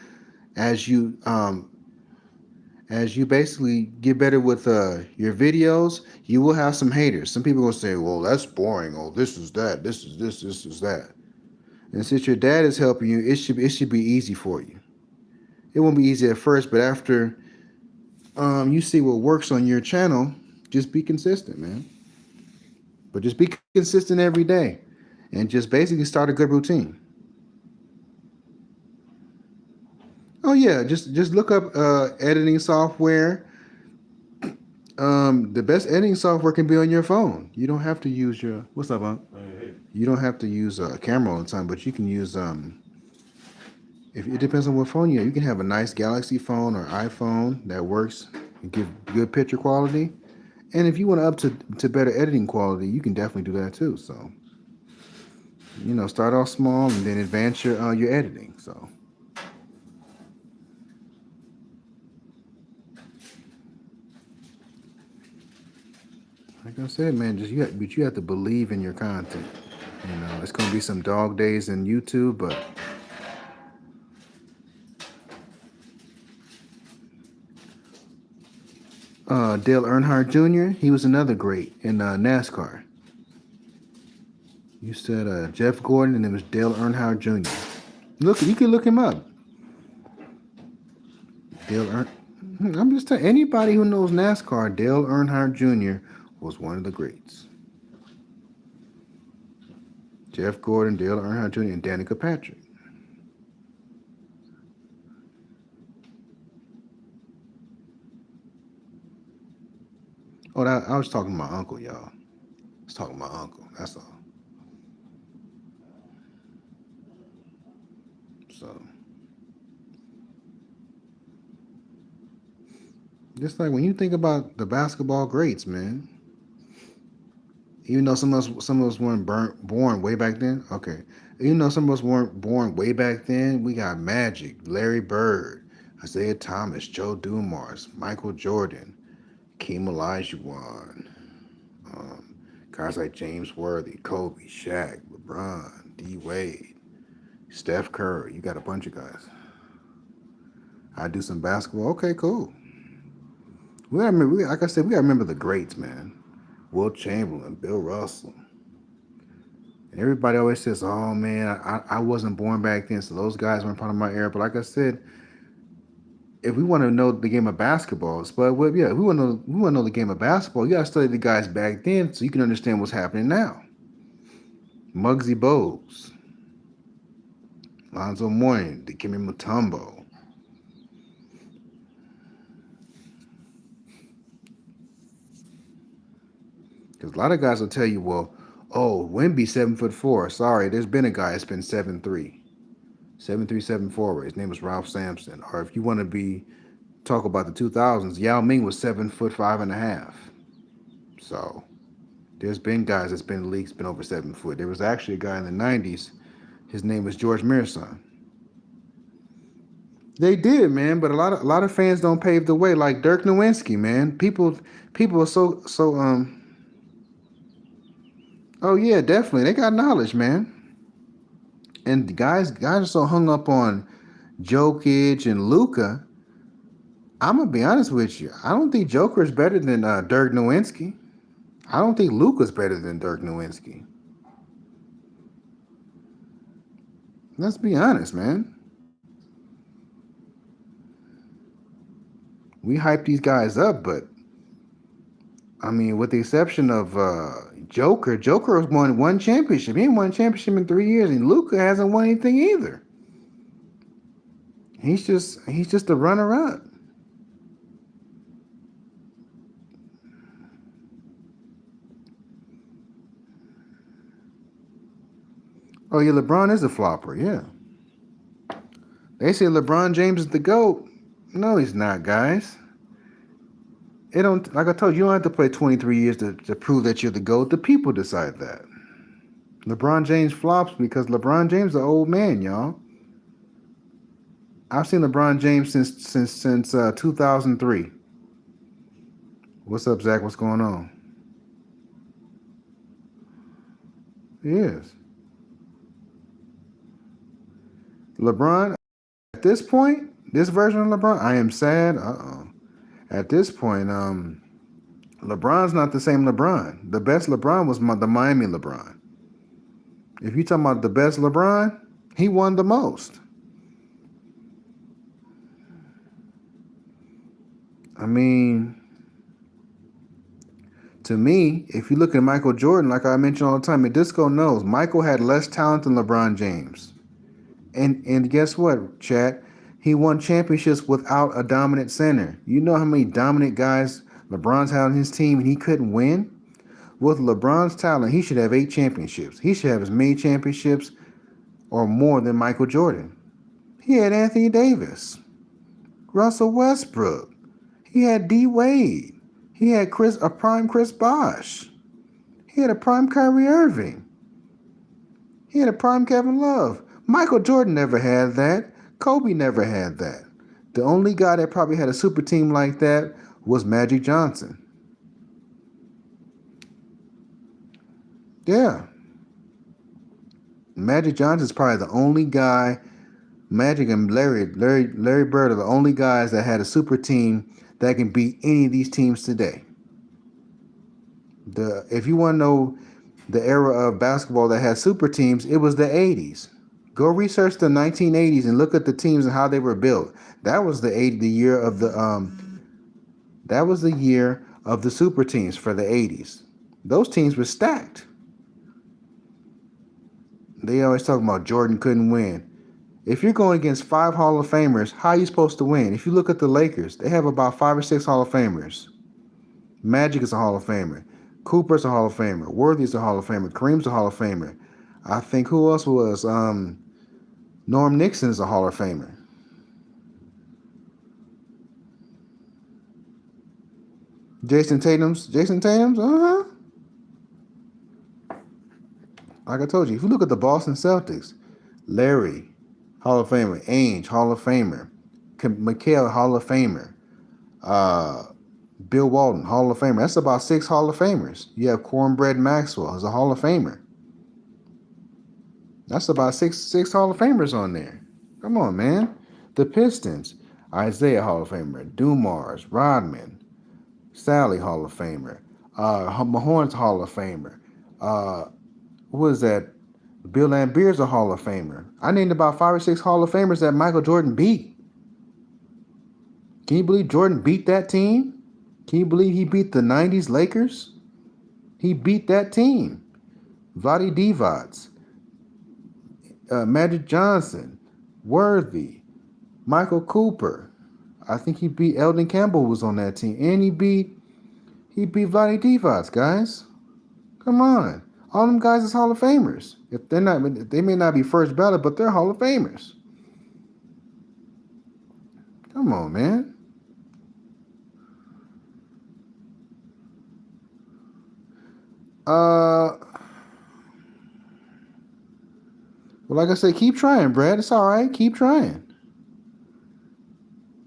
as you basically get better with your videos, you will have some haters. Some people will say, "Well, that's boring. Oh, this is that. This is this. This is that." And since your dad is helping you, it should be easy for you. It won't be easy at first, but after you see what works on your channel, just be consistent, man. But just be consistent every day, and just basically start a good routine. Oh yeah, just look up editing software. The best editing software can be on your phone. You don't have to use your what's up, Unc? Hey. You don't have to use a camera all the time, but you can use if it depends on what phone you have. You can have a nice Galaxy phone or iPhone that works and give good picture quality. And if you want up to better editing quality, you can definitely do that too. So, start off small and then advance your editing. So, like I said, man, but you have to believe in your content. It's gonna be some dog days in YouTube, but Dale Earnhardt Jr., he was another great in NASCAR. You said Jeff Gordon, and it was Dale Earnhardt Jr. Look, you can look him up. Dale Earn. I'm just telling anybody who knows NASCAR, Dale Earnhardt Jr. was one of the greats. Jeff Gordon, Dale Earnhardt Jr., and Danica Patrick. Oh, I was talking to my uncle, y'all. I was talking to my uncle. That's all. So, just like when you think about the basketball greats, man. Even though some of us weren't born way back then. Okay, even though some of us weren't born way back then, we got Magic, Larry Bird, Isaiah Thomas, Joe Dumars, Michael Jordan, Keem Olajuwon, guys like James Worthy, Kobe, Shaq, LeBron, D Wade, Steph Curry. You got a bunch of guys. I do some basketball. Okay, cool. We gotta remember, like I said, we gotta remember the greats, man. Wilt Chamberlain, Bill Russell. And everybody always says, "Oh man, I wasn't born back then, so those guys weren't part of my era." But like I said, if we want to know the game of basketball, yeah, we want to know the game of basketball. You gotta study the guys back then so you can understand what's happening now. Muggsy Bogues, Lonzo Mourning, Dikembe Mutombo. Because a lot of guys will tell you, well, oh, Wemby 7'4". Sorry, there's been a guy that's been 7'3", 7'3", 7'4". His name was Ralph Sampson. Or if you want to talk about the 2000s, Yao Ming was 7'5.5". So there's been guys that's been in the league's been over 7 foot. There was actually a guy in the 90s. His name was George Mearson. They did, man, but a lot of fans don't pave the way, like Dirk Nowitzki, man. People are so. Oh yeah, definitely. They got knowledge, man. And guys are so hung up on Jokic and Luka. I'm gonna be honest with you. I don't think Joker is better than Dirk Nowitzki. I don't think Luka's better than Dirk Nowitzki. Let's be honest, man. We hype these guys up, but I mean, with the exception of Joker has won one championship. He ain't won a championship in 3 years, and Luka hasn't won anything either. He's just a runner-up. Oh yeah, LeBron is a flopper. Yeah, they say LeBron James is the GOAT. No, he's not, guys. It don't, like I told you, you don't have to play 23 years to prove that you're the GOAT. The people decide that. LeBron James flops because LeBron James is an old man, y'all. I've seen LeBron James since 2003. What's up, Zach? What's going on? He is. LeBron, at this point, this version of LeBron, I am sad. At this point, LeBron's not the same LeBron. The best LeBron was the Miami LeBron. If you're talking about the best LeBron, he won the most. I mean, to me, if you look at Michael Jordan, like I mention all the time, and Disco knows, Michael had less talent than LeBron James. And guess what, chat? He won championships without a dominant center. You know how many dominant guys LeBron's had on his team and he couldn't win? With LeBron's talent, he should have 8 championships. He should have as many championships or more than Michael Jordan. He had Anthony Davis, Russell Westbrook. He had D Wade. He had a prime Chris Bosh. He had a prime Kyrie Irving. He had a prime Kevin Love. Michael Jordan never had that. Kobe never had that. The only guy that probably had a super team like that was Magic Johnson. Yeah. Magic Johnson's probably the only guy. Magic and Larry Bird are the only guys that had a super team that can beat any of these teams today. If you want to know the era of basketball that had super teams, it was the 80s. Go research the 1980s and look at the teams and how they were built. That was the year of the super teams for the 80s. Those teams were stacked. They always talk about Jordan couldn't win. If you're going against 5 Hall of Famers, how are you supposed to win? If you look at the Lakers, they have about 5 or 6 Hall of Famers. Magic is a Hall of Famer. Cooper's a Hall of Famer. Worthy's a Hall of Famer. Kareem's a Hall of Famer. I think who else was? Norm Nixon is a Hall of Famer. Jason Tatum's, uh-huh. Like I told you, if you look at the Boston Celtics, Larry, Hall of Famer. Ainge, Hall of Famer. McHale, Hall of Famer. Bill Walton, Hall of Famer. That's about 6 Hall of Famers. You have Cornbread Maxwell as a Hall of Famer. That's about six Hall of Famers on there. Come on, man. The Pistons, Isaiah, Hall of Famer. Dumars, Rodman, Sally, Hall of Famer. Mahorn's Hall of Famer. Who is that? Bill Lambier's a Hall of Famer. I named about 5 or 6 Hall of Famers that Michael Jordan beat. Can you believe Jordan beat that team? Can you believe he beat the 90s Lakers? He beat that team. Vlade Divac, Magic Johnson, Worthy, Michael Cooper. I think he beat Eldon Campbell was on that team. And he beat Vlade Divac, guys. Come on. All them guys is Hall of Famers. If they're not, they may not be first ballot, but they're Hall of Famers. Come on, man. Well, like I said, keep trying, Brad. It's all right. Keep trying.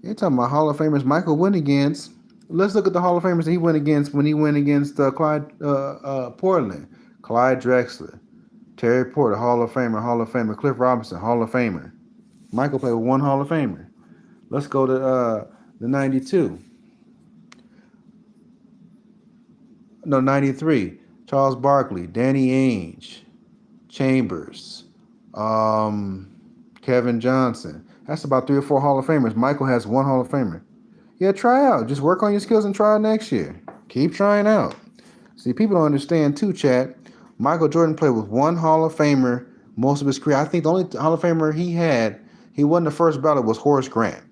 You're talking about Hall of Famers Michael went against. Let's look at the Hall of Famers that he went against when he went against Clyde Portland. Clyde Drexler, Terry Porter, Hall of Famer. Cliff Robinson, Hall of Famer. Michael played with 1 Hall of Famer. Let's go to the 92. No, 93. Charles Barkley, Danny Ainge, Chambers, Kevin Johnson. That's about 3 or 4 Hall of Famers. Michael has 1 Hall of Famer. Yeah, try out. Just work on your skills and try out next year. Keep trying out. See, people don't understand too, chat. Michael Jordan played with 1 Hall of Famer most of his career. I think the only Hall of Famer he wasn't the first ballot, was Horace Grant.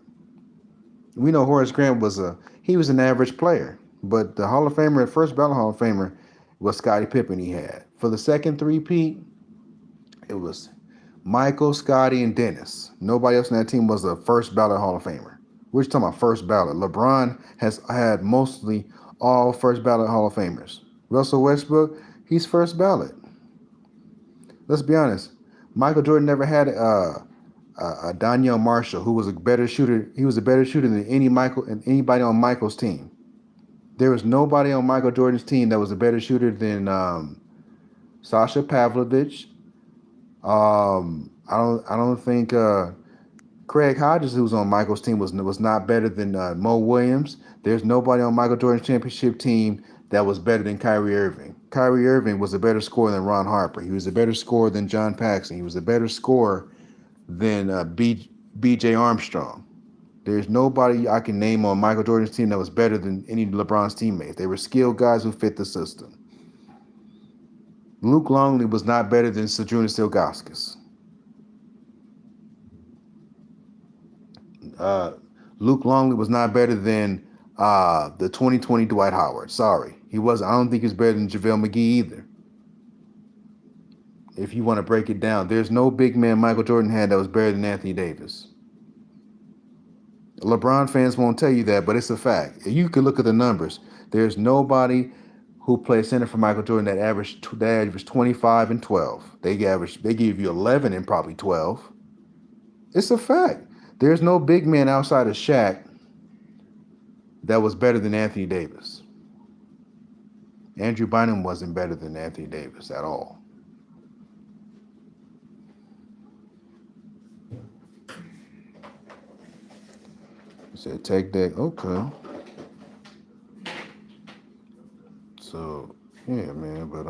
We know Horace Grant was an average player. But the Hall of Famer, first ballot Hall of Famer, was Scottie Pippen he had. For the second three-peat, it was Michael, Scottie, and Dennis. Nobody else on that team was a first ballot Hall of Famer. We're just talking about first ballot. LeBron has had mostly all first ballot Hall of Famers. Russell Westbrook, he's first ballot. Let's be honest. Michael Jordan never had Donnell Marshall, who was a better shooter. He was a better shooter than anybody on Michael's team. There was nobody on Michael Jordan's team that was a better shooter than Sasha Pavlovich. I don't think Craig Hodges, who was on Michael's team, was not better than Mo Williams. There's nobody on Michael Jordan's championship team that was better than Kyrie Irving. Kyrie Irving was a better scorer than Ron Harper. He was a better scorer than John Paxson. He was a better scorer than B.J. Armstrong. There's nobody I can name on Michael Jordan's team that was better than any of LeBron's teammates. They were skilled guys who fit the system. Luke Longley was not better than Zydrunas Ilgauskas. Luke Longley was not better than the 2020 Dwight Howard. Sorry. He wasn't. I don't think he's better than JaVale McGee either. If you want to break it down, there's no big man Michael Jordan had that was better than Anthony Davis. LeBron fans won't tell you that, but it's a fact. You can look at the numbers. There's nobody who played center for Michael Jordan that averaged 25 and 12. They give you 11 and probably 12. It's a fact. There's no big man outside of Shaq that was better than Anthony Davis. Andrew Bynum wasn't better than Anthony Davis at all. Said take that. Okay. So yeah, man. But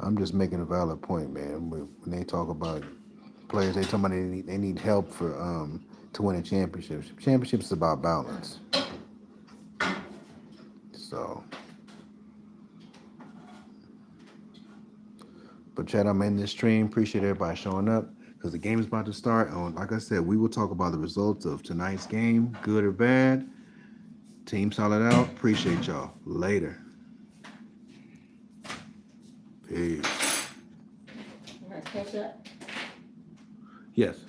I'm just making a valid point, man. When they talk about players, they talking about they need help for to win a championship. Championships is about balance. So, but Chad, I'm in this stream. Appreciate everybody showing up because the game is about to start. And like I said, we will talk about the results of tonight's game, good or bad. Team solid out. Appreciate y'all. Later. Peace. You want to catch up? Yes.